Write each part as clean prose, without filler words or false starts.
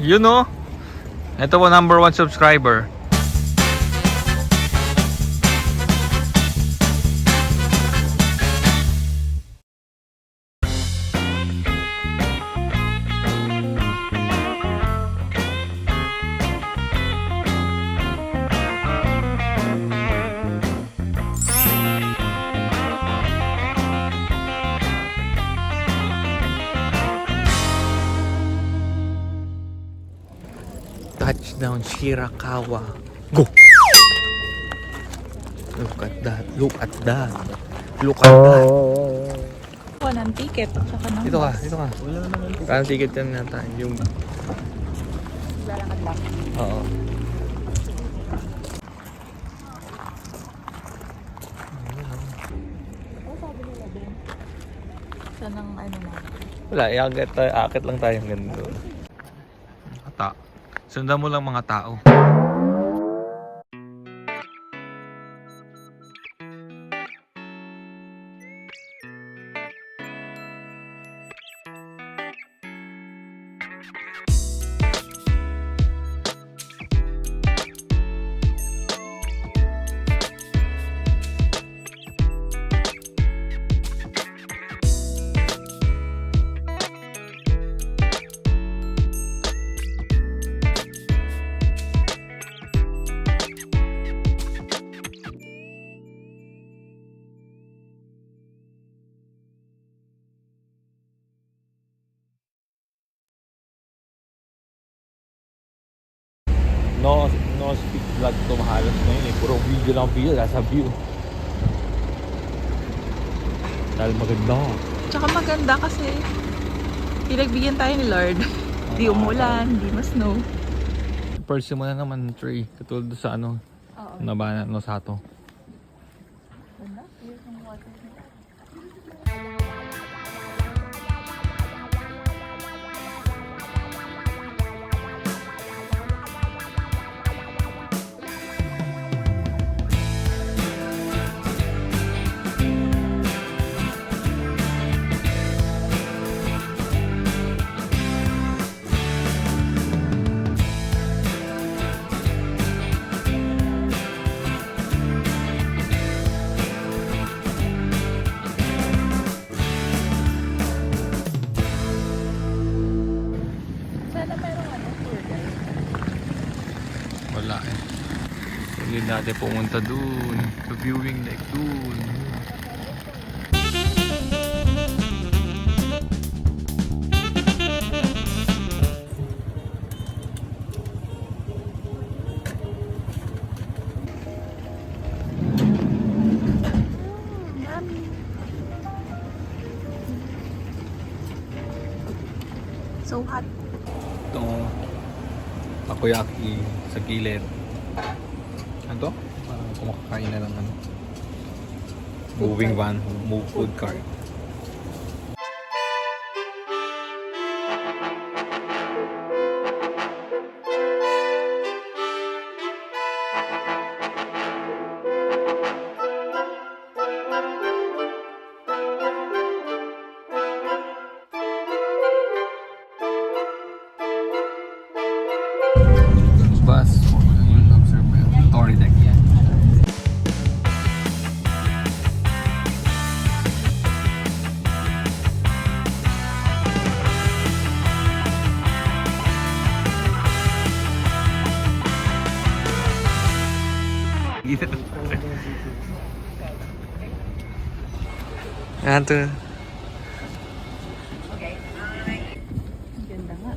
You know? Ito po, #1 subscriber. Touchdown Shirakawa. Go! Look at that. Look at that. Look at that. Kuha ng ticket. Tsaka ng Dito ka. Dito ka. Wala naman. Parang ticket yan nata. Yung... lalakad lang. Oo. Saan ang ano na? Wala. Iakit lang tayo ganito. Sundan mo lang mga tao. No speak vlog to mahalas ngayon eh. Puro video lang video, nasa view. Dahil maganda. Tsaka maganda kasi pinagbigyan tayo ni Lord. Di umulan, di ma-snow. Persi mo na naman, Trey. Katulad sa ano, Oo. nabana, no, sato. Ganda? Clear ng water. Sana mayroong ano, tour guide. Wala eh. Hindi natin pumunta dun. Sa viewing deck dun. So hot. Itong takoyaki sa gilid. Ano to? Parang kumakain na lang ano. Moving van, move food cart. Bus, Tory deck yan. Yan to. Ang ganda nga.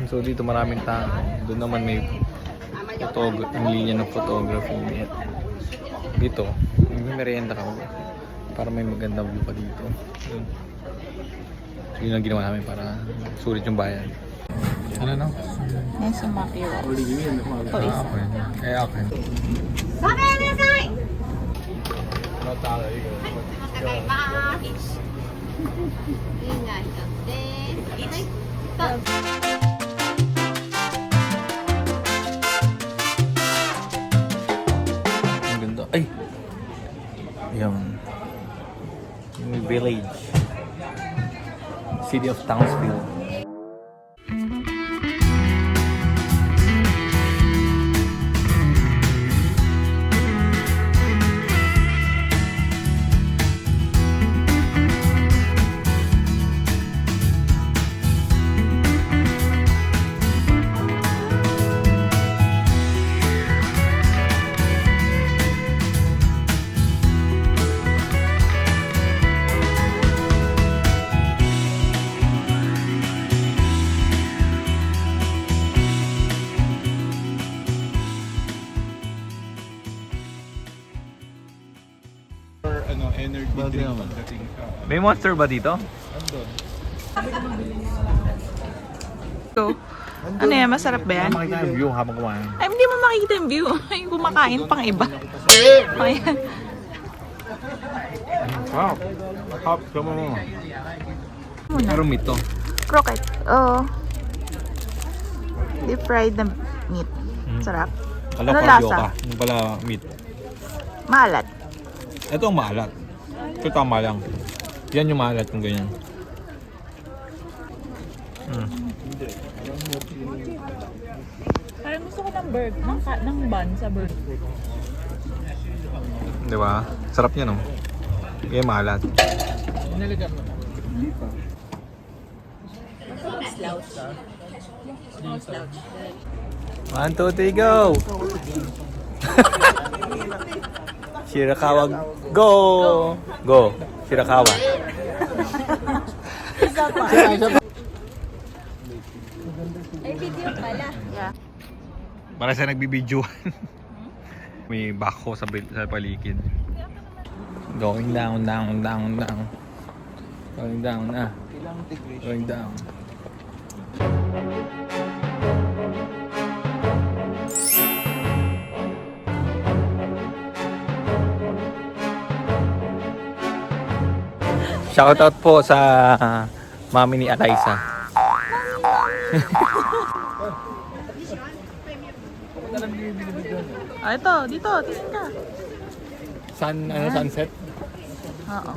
So dito maraming tao. Doon naman may ang linya ng photography. Dito, may merienda ka para may magandang view pa dito. Yun. So yun ang ginawa namin para sulit yung bayan. Ano no? Yan sa Maki Rock. Ah, okay. Eh, okay. No talo, ikaw. Village. City of Townsville. Energy Bagay drink naman. pagdating ka. May monster ba dito? Andun. So, ano yan? Masarap ba yan? Makikita yung view habang kumain. Ay, hindi mo makikita yung view. Yung kumakain pang iba. Ayan. Wow. Hop, sama mo. Muna. Pero meat to. Croquette. Oo. Deep fried na meat. Sarap. Kala Ano cardio lasa? ka. Yung pala meat. Maalat. Ito ang maalat. Ito tama lang. Yan yung maalat kung ganyan. Parang gusto ko ng burger. Ng bun sa burger. Di ba? Sarap niya, no? Yan maalat. Nilagyan mo na. Hindi pa. One, two, three, go! Shirakawa, go! Go! Shirakawa. Ay, video pala. Yeah. Para sa nagbibidyoan. May bako sa paligid. Going down, down, down, down. Going down na. Going down. Shoutout po sa mami ni Eliza. Ah, ito. Dito. Tingin ka. Sunset? Oo.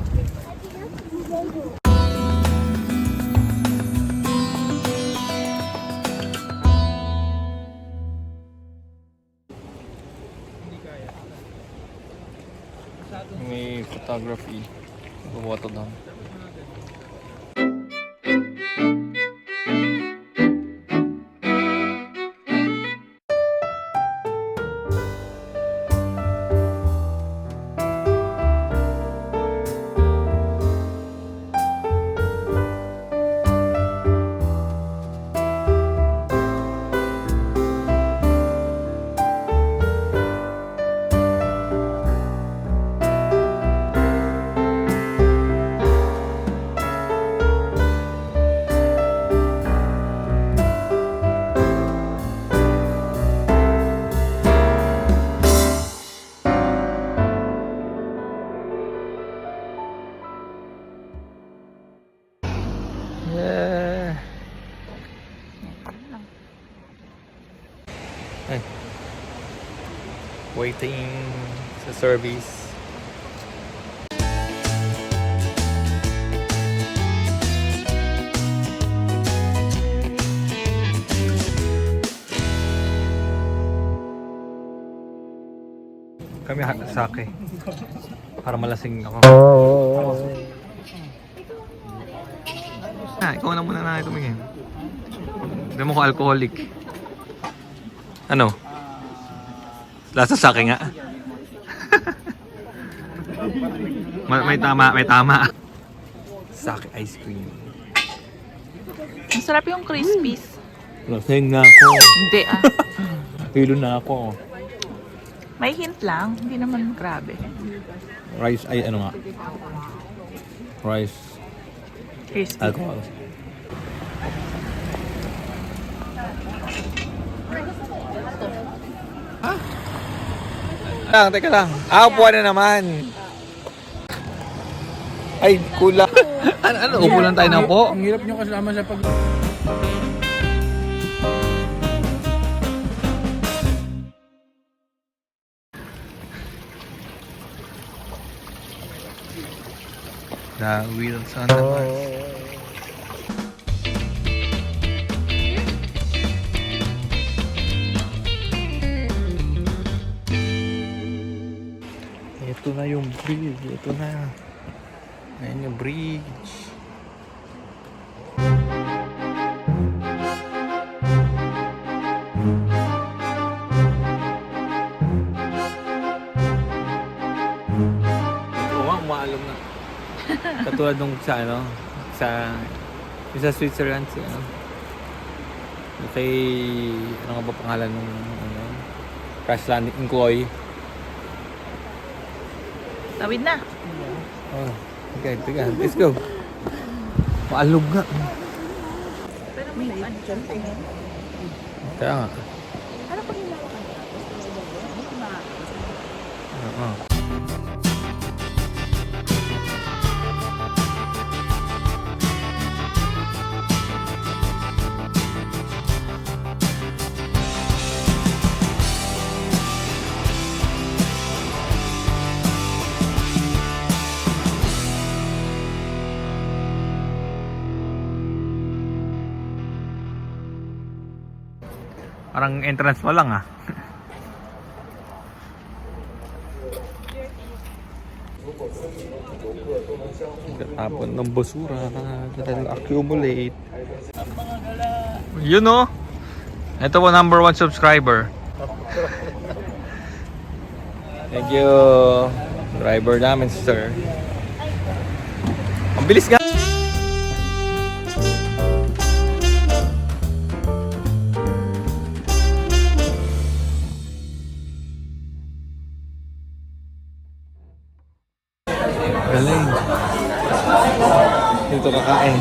May photography. Bumoto down. Yeah. Ay. Waiting sa service. Kami sake. Para malasing ako. Ikaw na muna na tumingin. Hindi mo ko alcoholic. Ano? Lasa sa akin nga. may tama. Sake ice cream. Masarap yung crispies. Lasing na ako. Hindi ah. Hilo na ako. May hint lang. Hindi naman grabe. Rice, ay ano nga? Rice, Crispy. alcohol. Teka lang. Buwan na naman. Ay, kulang. ano? Upo lang tayo na po. Ang hirap nyo kasama sa pag... The wheels on the bus. Ito na yung bridge. Ito na. Ayan yung bridge. Umaalog na. Katulad nung sa ano, sa Switzerland, sa ano. Kay, ano nga ba pangalan nung ano, crash landing in Khloe. Tawid na. Oh, okay, tiga, let's go. Maalog nga. Pero may jumping. Kaya nga. Ano pag hinawa Oo. Parang entrance pa lang ah. Tapon ng basura, accumulate. You know, ito po number 1 subscriber. Thank you, driver namin, sir. Ang bilis nga. Galing. Dito kakain.